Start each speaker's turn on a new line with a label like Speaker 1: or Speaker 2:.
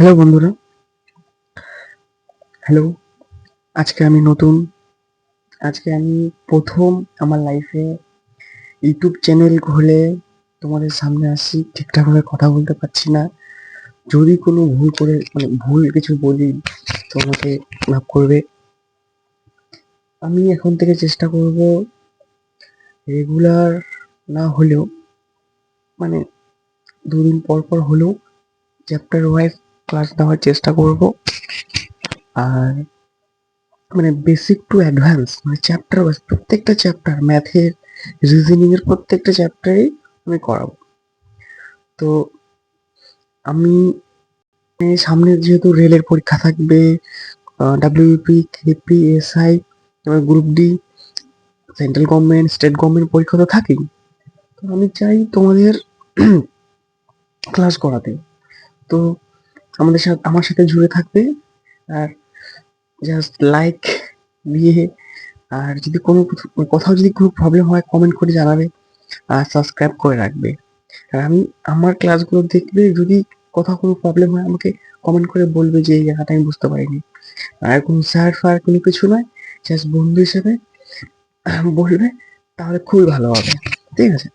Speaker 1: Hello বন্ধুরা, hello. আজকে আমি নতুন আজকে আমি প্রথম আমার লাইফে ইউটিউব চ্যানেল খুলে তোমাদের সামনে আসছি। ঠিকঠাকভাবে কথা বলতে পারছি না। যদি কোনো ভুল করে ভুল কিছু বলি তো আমাকে মাফ করবে। আমি এখন থেকে চেষ্টা করব রেগুলার না হলেও মানে 2 দিন পর পর হলেও চ্যাপ্টার ওয়াইজ ক্লাস নেওয়ার চেষ্টা করব। আর basic to advance chapter wise প্রত্যেকটা চ্যাপ্টার ম্যাথের, রিজনিং এর প্রত্যেকটা চ্যাপ্টারেই আমি করাবো। তো আমি সামনে যেহেতু রেলের পরীক্ষা থাকবে, ডাব্লিউবিপি, কেপি, এসআই, এবার group D, central government, state government পরীক্ষা তো থাকেই। তো আমি চাই তোমাদের ক্লাস করাতে। তো আমার সাথে জুড়ে থাকবে। আর জাস্ট লাইক দিয়ে, আর যদি কোথাও যদি কোনো প্রবলেম হয় কমেন্ট করে জানাবে, আর সাবস্ক্রাইব করে রাখবে। আর আমার ক্লাসগুলো দেখবে, যদি কোথাও কোনো প্রবলেম হয় আমাকে কমেন্ট করে বলবে যে এই জায়গাটা আমি বুঝতে পারিনি। আর কোনো স্যার ফার কোনো কিছু নয়, জাস্ট বন্ধু হিসেবে বলবে, তাহলে খুবই ভালো হবে। ঠিক আছে?